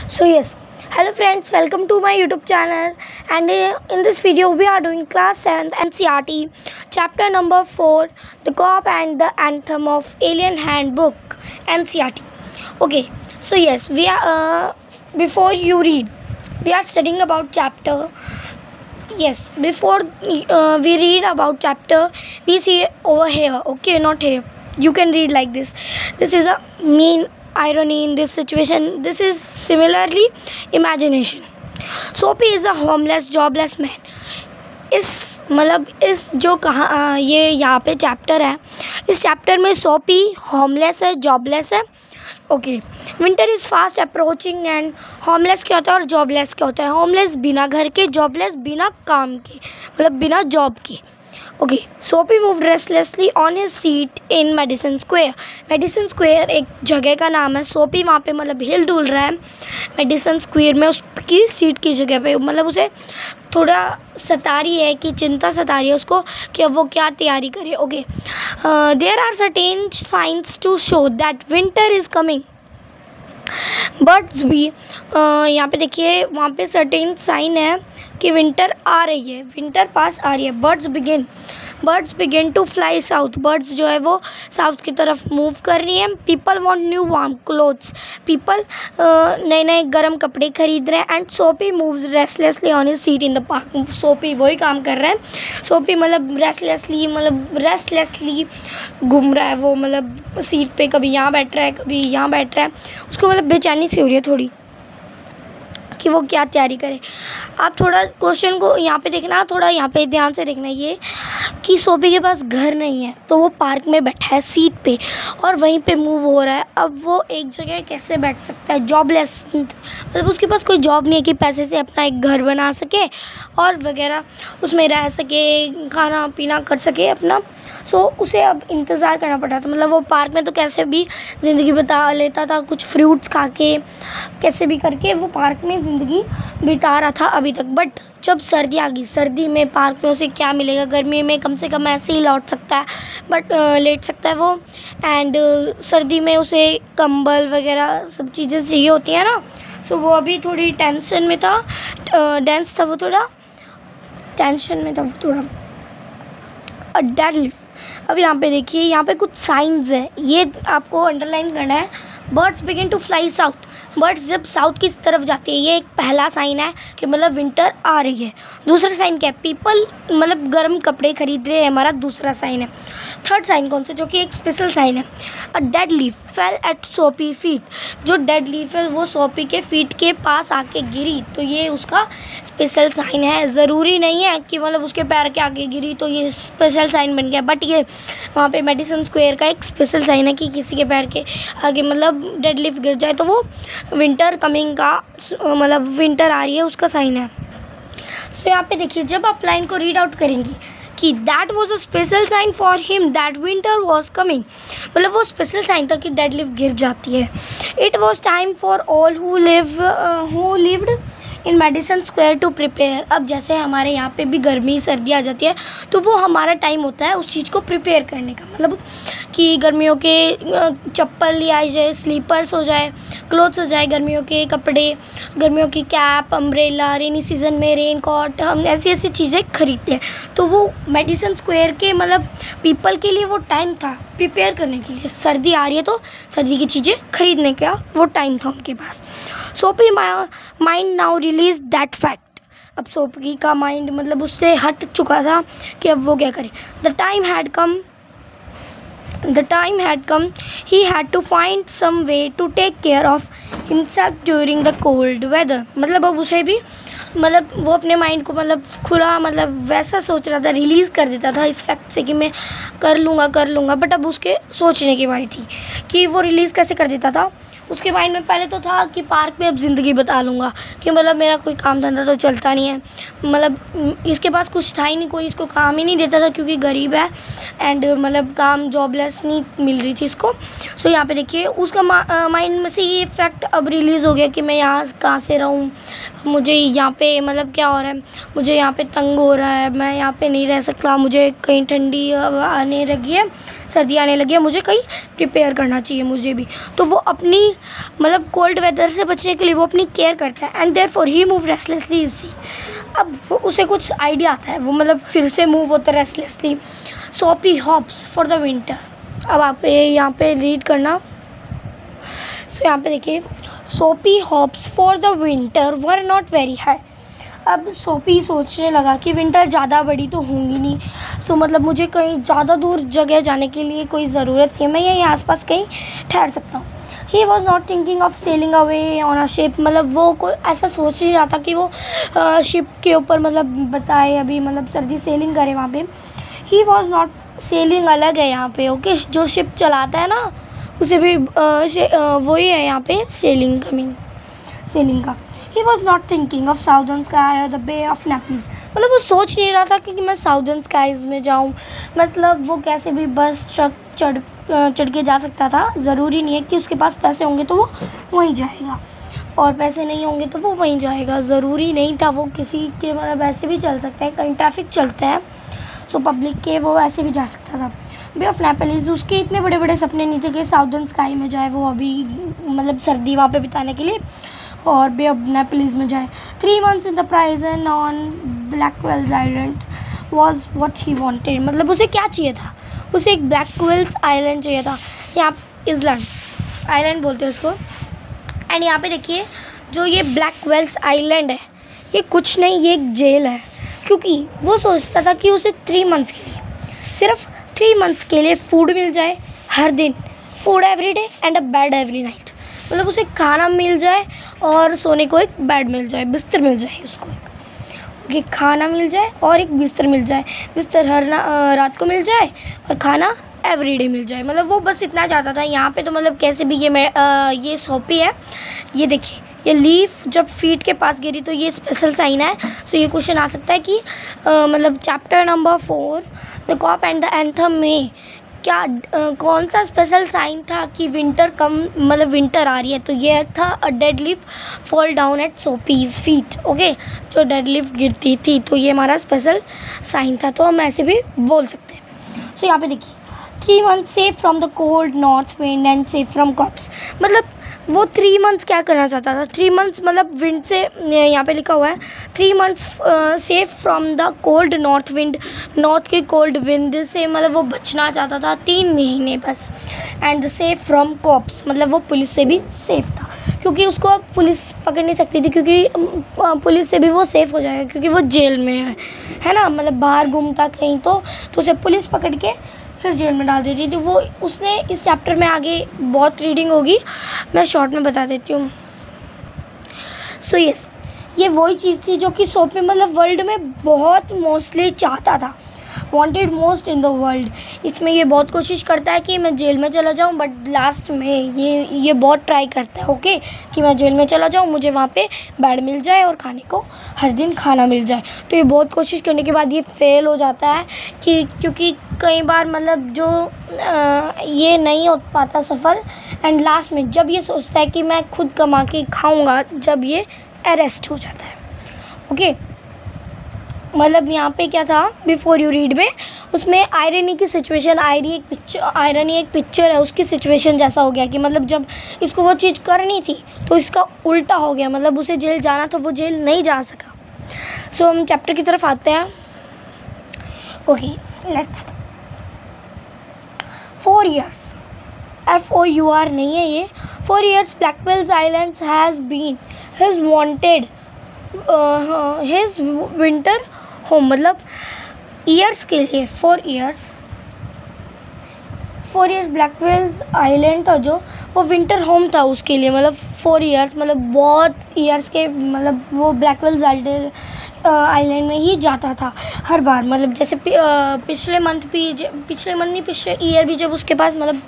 So yes, hello friends, welcome to my YouTube channel, and in this video we are doing class 7th NCERT chapter number 4, the cop and the anthem of Alien Handbook NCERT. Okay, so yes, we are before you read, we are studying about chapter. Yes, before we read about chapter, we see over here. Okay, not here. You can read like this. This is a mean irony in this situation. This is similarly imagination. Soapy is a homeless jobless man. इस जो कहा ये यहाँ पे chapter है, इस chapter में सोपी होमलेस है, जॉबलेस है. Okay, winter is fast approaching. And homeless क्या होता है और जॉबलेस क्या होता है? होमलेस बिना घर के, जॉबलेस बिना काम के, मतलब बिना जॉब के. ओके, सोपी move restlessly on his seat in Madison square. Madison Square एक जगह का नाम है. सोपी वहाँ पे मतलब हिल डुल रहा है मेडिसन स्क्वायर में, उसकी सीट की जगह पे. मतलब उसे थोड़ा सता रही है कि चिंता सता रही है उसको कि अब वो क्या तैयारी करे. Okay, there are certain signs to show that winter is coming. Birds भी यहाँ पे देखिए, वहाँ पे सर्टेन साइन है कि विंटर आ रही है, विंटर पास आ रही है. Birds begin to fly south. Birds जो है वो साउथ की तरफ मूव कर रही हैं. People want new warm clothes. People नए नए गर्म कपड़े खरीद रहे हैं. एंड सोपी moves restlessly on his seat in the park. सोपी वही काम कर रहा है. सोपी मतलब रेस्टलेसली घूम रहा है वो, मतलब सीट पे कभी यहाँ बैठ रहा है, कभी यहाँ बैठ रहा है. उसको मतलब बेचैनी सी हो रही है थोड़ी कि वो क्या तैयारी करे. आप थोड़ा क्वेश्चन को यहाँ पे देखना, थोड़ा यहाँ पे ध्यान से देखना ये कि सोपी के पास घर नहीं है, तो वो पार्क में बैठा है सीट पे और वहीं पे मूव हो रहा है. अब वो एक जगह कैसे बैठ सकता है? जॉबलेस, मतलब उसके पास कोई जॉब नहीं है कि पैसे से अपना एक घर बना सके और वगैरह उसमें रह सके, खाना पीना कर सके अपना. सो उसे अब इंतज़ार करना पड़ रहा था. मतलब वो पार्क में तो कैसे भी ज़िंदगी बिता लेता था, कुछ फ्रूट्स खा के कैसे भी करके वो पार्क में ज़िंदगी बिता रहा था अभी तक. बट जब सर्दी आ गई, सर्दी में पार्क में उसे क्या मिलेगा? गर्मी में कम से कम ऐसे ही लौट सकता है, बट लेट सकता है वो. एंड सर्दी में उसे कंबल वगैरह सब चीज़ें चाहिए होती हैं ना. सो वो अभी थोड़ी टेंशन में था, वो थोड़ा टेंशन में था वो थोड़ा. Dead lift. अब यहाँ पे देखिए, यहाँ पे कुछ साइंस है, ये आपको अंडरलाइन करना है. Birds begin to fly south. Birds जब साउथ की तरफ जाती है, ये एक पहला साइन है कि मतलब विंटर आ रही है. दूसरा साइन क्या है? पीपल मतलब गर्म कपड़े खरीद रहे हैं, हमारा दूसरा साइन है. थर्ड साइन कौन सा, जो कि एक स्पेशल साइन है? A dead leaf fell at Soapy feet. जो डेड लीफ है वो सोपी के फीट के पास आके गिरी, तो ये उसका स्पेशल साइन है. ज़रूरी नहीं है कि मतलब उसके पैर के आगे गिरी तो ये स्पेशल साइन बन गया, बट ये वहाँ पे मेडिसन स्क्वायर का एक स्पेशल साइन है कि किसी के पैर के आगे मतलब डेड लीफ गिर जाए तो वो विंटर कमिंग का, मतलब विंटर आ रही है उसका साइन है. सो यहाँ पे देखिए, जब आप लाइन को रीड आउट करेंगी कि that was a special sign for him that winter was coming, मतलब वो स्पेशल साइन था कि डेड लीफ गिर जाती है. It was time for all who lived in Madison Square to prepare. अब जैसे हमारे यहाँ पे भी गर्मी सर्दी आ जाती है, तो वो हमारा टाइम होता है उस चीज़ को प्रिपेयर करने का. मतलब कि गर्मियों के चप्पल लिया जाए, स्लीपर्स हो जाए, क्लोथ्स हो जाए, गर्मियों के कपड़े, गर्मियों की कैप, अम्ब्रेला, रेनी सीज़न में रेन कोट, हम ऐसी ऐसी चीज़ें खरीदते हैं. तो वो मेडिसन स्क्वायर के मतलब पीपल के लिए वो टाइम था प्रिपेयर करने के लिए. सर्दी आ रही है तो सर्दी की चीज़ें खरीदने का वो टाइम था उनके पास. सोपी mind now release that fact. अब सोपी का माइंड मतलब उससे हट चुका था कि अब वो क्या करे. The time had come he had to find some way to take care of himself during the cold weather. मतलब अब उसे भी मतलब वो अपने माइंड को मतलब खुला मतलब वैसा सोच रहा था, रिलीज़ कर देता था इस फैक्ट से कि मैं कर लूँगा. बट अब उसके सोचने की बारी थी कि वो रिलीज़ कैसे कर देता था. उसके माइंड में पहले तो था कि पार्क में अब ज़िंदगी बता लूँगा, कि मतलब मेरा कोई काम धंधा तो चलता नहीं है, मतलब इसके पास कुछ था ही नहीं, कोई इसको काम ही नहीं देता था क्योंकि गरीब है. एंड मतलब काम जॉबलेस नहीं मिल रही थी इसको. सो यहाँ पे देखिए, उसका माइंड में से ये फैक्ट अब रिलीज़ हो गया कि मैं यहाँ कहाँ से रहूँ, मुझे यहाँ पे मतलब क्या हो रहा है, मुझे यहाँ पे तंग हो रहा है, मैं यहाँ पे नहीं रह सकता, मुझे कहीं ठंडी आने लगी है, सर्दी आने लगी है, मुझे कहीं प्रिपेयर करना चाहिए मुझे भी. तो वो अपनी मतलब कोल्ड वेदर से बचने के लिए वो अपनी केयर करता है। And therefore he move restlessly in sea. अब उसे कुछ आइडिया आता है, वो मतलब फिर से मूव होता है रेस्टलेसली। सोपी हॉप्स फॉर द विंटर। अब आप यहाँ पे रीड करना। सो यहाँ पे देखिए, सोपी hops for the winter were not very high. अब सोपी सोचने लगा कि विंटर ज़्यादा बड़ी तो होंगी नहीं, सो मतलब मुझे कहीं ज़्यादा दूर जगह जाने के लिए कोई ज़रूरत नहीं है, मैं यहीं आसपास कहीं ठहर सकता हूँ। He was not thinking of selling away on a ship. मतलब वो कोई ऐसा सोच नहीं रहा था कि वो शिप के ऊपर मतलब बताए अभी मतलब सर्दी सेलिंग करे वहाँ पे। ही वॉज नॉट सेलिंग अलग है यहाँ पे, ओके। जो शिप चलाता है ना उसे भी वही है यहाँ पे सेलिंग का मीन, सेलिंग का। He was not thinking of southern sky और द बे ऑफ नेपल्स। मतलब वो सोच नहीं रहा था कि मैं साउदर्न स्काइज़ में जाऊँ। मतलब वो कैसे भी बस ट्रक चढ़ के जा सकता था। ज़रूरी नहीं है कि उसके पास पैसे होंगे तो वो वहीं जाएगा, और पैसे नहीं होंगे तो वो वहीं जाएगा। ज़रूरी नहीं था वो किसी के मतलब ऐसे भी चल सकता है, कहीं ट्रैफिक चलते हैं सो पब्लिक के, वो ऐसे भी जा सकता था। बे ऑफ नेपल्स, उसके इतने बड़े बड़े सपने नहीं थे कि साउदर्न स्काई में जाए वो अभी मतलब सर्दी वहाँ पे बिताने के लिए, और बे ऑफ नेपल्स में जाए। 3 months in the prison on Blackwell's island was what he wanted. मतलब उसे क्या चाहिए था, उसे एक ब्लैकवेल्स आइलैंड चाहिए था। यहाँ इजलैंड आइलैंड बोलते हैं उसको। एंड यहाँ पे देखिए, जो ये ब्लैकवेल्स आइलैंड है ये कुछ नहीं, ये एक जेल है। क्योंकि वो सोचता था कि उसे 3 months के लिए, सिर्फ 3 months के लिए फूड मिल जाए हर दिन, food every day and a bed every night. मतलब उसे खाना मिल जाए और सोने को एक बेड मिल जाए, बिस्तर मिल जाए उसको कि खाना मिल जाए और एक बिस्तर मिल जाए। बिस्तर हर रात को मिल जाए और खाना एवरीडे मिल जाए। मतलब वो बस इतना चाहता था। यहाँ पे तो मतलब कैसे भी ये सोपी है, ये देखिए ये लीफ जब फीट के पास गिरी तो ये स्पेशल साइन है। सो ये क्वेश्चन आ सकता है कि मतलब chapter number 4 the cop and the anthem में क्या कौन सा स्पेशल साइन था कि विंटर कम मतलब विंटर आ रही है। तो ये था a dead leaf fall down at Soapy's feet, okay. जो डेड लीफ गिरती थी तो ये हमारा स्पेशल साइन था, तो हम ऐसे भी बोल सकते हैं। सो यहाँ पे देखिए 3 months safe from the cold north wind and safe from cops. मतलब वो 3 months क्या करना चाहता था, 3 months मतलब विंड से, यहाँ पे लिखा हुआ है 3 months safe from the cold north wind, north के कोल्ड विंड से मतलब वो बचना चाहता था 3 महीने बस। एंड सेफ फ्रॉम कॉप्स, मतलब वो पुलिस से भी सेफ था, क्योंकि उसको अब पुलिस पकड़ नहीं सकती थी, क्योंकि पुलिस से भी वो सेफ हो जाएगा क्योंकि वो जेल में है ना। मतलब बाहर घूमता कहीं तो उसे पुलिस पकड़ के फिर जेल में डाल देती थी। वो उसने इस चैप्टर में आगे बहुत रीडिंग होगी, मैं शॉर्ट में बता देती हूँ। सो यस, ये वही चीज़ थी जो कि सोपी मतलब वर्ल्ड में बहुत मोस्टली चाहता था, wanted most in the world. इसमें ये बहुत कोशिश करता है कि मैं जेल में चला जाऊँ, बट लास्ट में ये बहुत ट्राई करता है, ओके, कि मैं जेल में चला जाऊँ, मुझे वहाँ पे बेड मिल जाए और खाने को हर दिन खाना मिल जाए। तो ये बहुत कोशिश करने के बाद ये फेल हो जाता है कि क्योंकि कई बार मतलब जो ये नहीं हो पाता सफल। एंड लास्ट में जब ये सोचता है कि मैं खुद कमा के खाऊँगा, जब ये अरेस्ट हो जाता है, ओके। मतलब यहाँ पे क्या था बिफोर यू रीड में, उसमें आयरनी की सिचुएशन, आयरनी एक पिक्चर है, उसकी सिचुएशन जैसा हो गया कि मतलब जब इसको वो चीज़ करनी थी तो इसका उल्टा हो गया। मतलब उसे जेल जाना था, वो जेल नहीं जा सका। सो हम चैप्टर की तरफ आते हैं, ओके लेट्स। 4 years FOUR नहीं है ये, 4 years Blackwell's islands has been his wanted his winter home. मतलब ईयर्स के लिए 4 years ब्लैकवेल्स आइलैंड था जो वो विंटर होम था उसके लिए। मतलब 4 years मतलब बहुत ईयर्स के, मतलब वो ब्लैकवेल्स आइलैंड में ही जाता था हर बार। मतलब जैसे पिछले ईयर भी जब उसके पास मतलब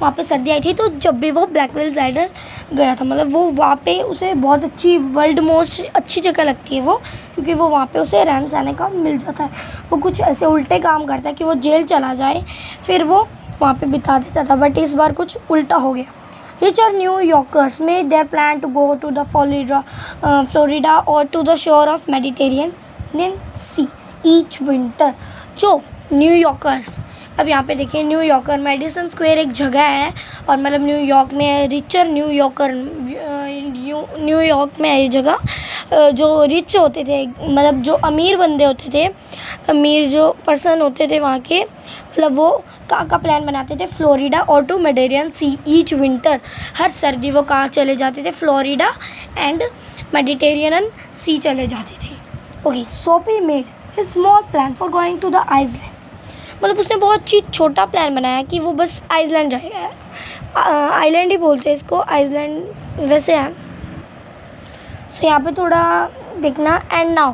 वहाँ पे सर्दी आई थी, तो जब भी वो ब्लैकवेल्स आइलैंड गया था, मतलब वो वहाँ पे उसे बहुत अच्छी, वर्ल्ड मोस्ट अच्छी जगह लगती है वो, क्योंकि वो वहाँ पे उसे रहने सहने का मिल जाता है। वो कुछ ऐसे उल्टे काम करता है कि वो जेल चला जाए फिर वो वहाँ पे बिता देता था, बट इस बार कुछ उल्टा हो गया। Richer New Yorkers made their plan to go to the Florida or to the shore of Mediterranean Sea each winter। जो न्यूयॉर्कर्स। अब यहाँ पे देखिए न्यूयॉर्कर, मेडिसन स्क्वायर एक जगह है और मतलब न्यूयॉर्क में है। रिचर न्यूयॉर्कर, न्यूयॉर्क में है ये जगह। जो रिच होते थे, मतलब जो अमीर बंदे होते थे, अमीर जो पर्सन होते थे वहाँ के, मतलब वो का प्लान बनाते थे फ्लोरिडा और to Mediterranean sea each winter. हर सर्दी वो कहाँ चले जाते थे, फ्लोरिडा एंड मेडिटेरियन सी चले जाते थे। Okay, Soapy made his small plan for going to the island. मतलब उसने बहुत छोटा प्लान बनाया कि वो बस आइसलैंड जाएगा। आइलैंड ही बोलते हैं इसको, आइसलैंड वैसे है। सो यहाँ पे थोड़ा देखना। एंड नाउ,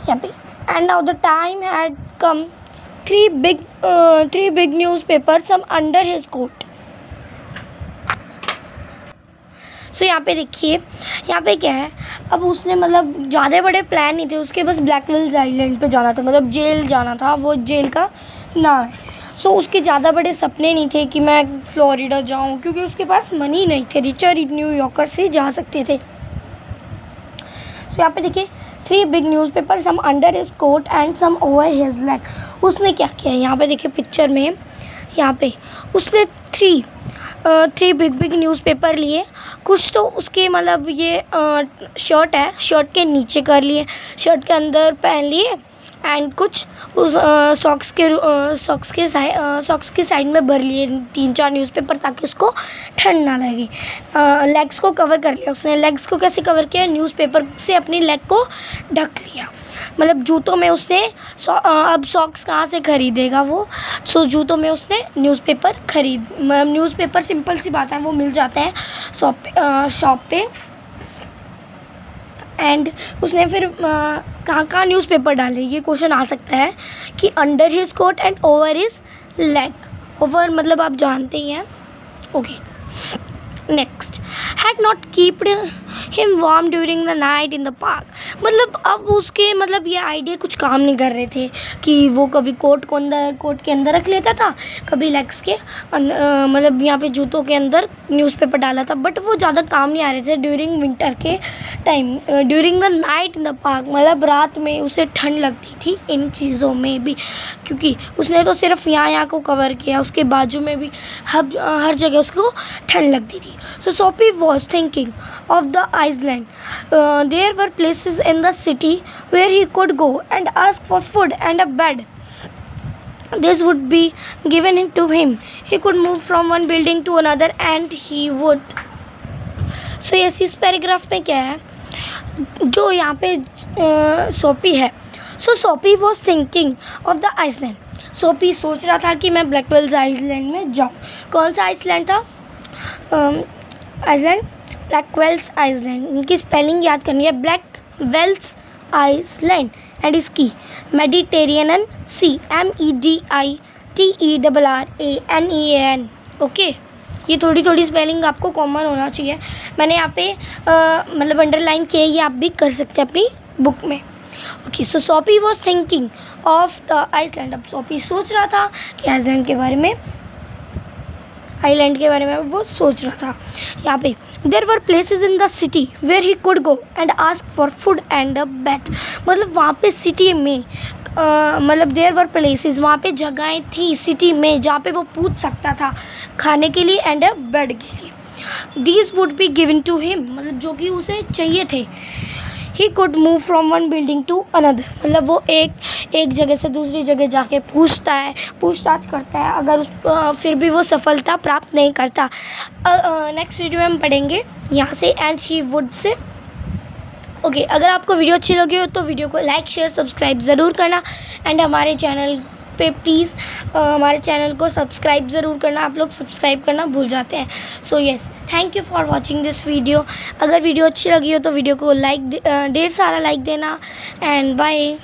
यहाँ पे and now the time had come, three big newspaper some under his coat. सो यहाँ पे देखिए, यहाँ पे क्या है, अब उसने मतलब ज़्यादा बड़े प्लान नहीं थे उसके, बस ब्लैकवेल्स आइलैंड पे जाना था, मतलब जेल जाना था, वो जेल का नाम है। सो उसके ज़्यादा बड़े सपने नहीं थे कि मैं फ्लोरिडा जाऊँ, क्योंकि उसके पास मनी नहीं थे, रिचर न्यूयॉर्कर से जा सकते थे। सो यहाँ पे देखिए, 3 big newspaper some under his coat and some over his leg. उसने क्या किया, यहाँ पे देखिए पिक्चर में, यहाँ पे उसने थ्री बिग न्यूज़पेपर लिए। कुछ तो उसके मतलब ये शर्ट है, शर्ट के नीचे कर लिए, शर्ट के अंदर पहन लिए, एंड कुछ उस सॉक्स के साइड में भर लिए 3-4 न्यूज़पेपर, ताकि उसको ठंड ना लगे। लेग्स को कवर कर लिया उसने। लेग्स को कैसे कवर किया, न्यूज़पेपर से अपनी लेग को ढक लिया। मतलब जूतों में उसने अब सॉक्स कहाँ से ख़रीदेगा वो, सो जूतों में उसने न्यूज़पेपर मतलब न्यूज़पेपर सिंपल सी बात है, वो मिल जाता है शॉप पे। एंड उसने फिर कहाँ न्यूज़पेपर डाले, ये क्वेश्चन आ सकता है कि under his coat and over his leg. Over मतलब आप जानते ही हैं। Okay, next, had not keeped him warm during the night in the park. मतलब अब उसके मतलब ये आइडिया कुछ काम नहीं कर रहे थे कि वो कभी कोट के अंदर रख लेता था, कभी लेग्स के मतलब यहाँ पे जूतों के अंदर न्यूज़पेपर डाला था, बट वो ज़्यादा काम नहीं आ रहे थे ड्यूरिंग विंटर के time, during the night in the park. मतलब रात में उसे ठंड लगती थी इन चीज़ों में भी, क्योंकि उसने तो सिर्फ यहाँ को कवर किया, उसके बाजू में भी हर जगह उसको ठंड लगती थी। So Sophie was thinking of the island. There were places in the city where he could go and ask for food and a bed. This would be given to him. He could move from one building to another and he would. So yes, इस paragraph में क्या है, जो यहाँ पे सोपी है। So Sophie was thinking of the island. सोपी सोच रहा था कि मैं ब्लैकवेल्स आइसलैंड में जाऊँ। कौन सा आइसलैंड था, आइसलैंड ब्लैकवेल्स आइसलैंड। इनकी स्पेलिंग याद करनी है, ब्लैकवेल्स आइसलैंड, एंड इसकी मेडिटेरियन सी, MEDITERRANEAN। ओके, ये थोड़ी स्पेलिंग आपको कॉमन होना चाहिए, मैंने यहाँ पे मतलब अंडरलाइन किया, ये आप भी कर सकते हैं अपनी बुक में। Okay, so Soapy was thinking of the island. अब सोपी सोच रहा था कि आइसलैंड के बारे में वो सोच रहा था। यहाँ पे there were places in the city where he could go and ask for food and a bed. मतलब वहाँ पे सिटी में मतलब देयर वर प्लेसेस, वहाँ पे जगहें थी सिटी में जहाँ पे वो पूछ सकता था खाने के लिए एंड अ बेड के लिए। These would be given to him, मतलब जो कि उसे चाहिए थे। He could move from one building to another, मतलब वो एक जगह से दूसरी जगह जाके पूछताछ करता है, अगर फिर भी वो सफलता प्राप्त नहीं करता। नेक्स्ट वीडियो में हम पढ़ेंगे यहाँ से, and he would say. Okay, अगर आपको वीडियो अच्छी लगी हो तो वीडियो को लाइक शेयर सब्सक्राइब ज़रूर करना, एंड हमारे चैनल पे प्लीज़ हमारे चैनल को सब्सक्राइब ज़रूर करना। आप लोग सब्सक्राइब करना भूल जाते हैं। So yes, thank you for watching this video. अगर वीडियो अच्छी लगी हो तो वीडियो को ढेर सारा लाइक देना, एंड बाय।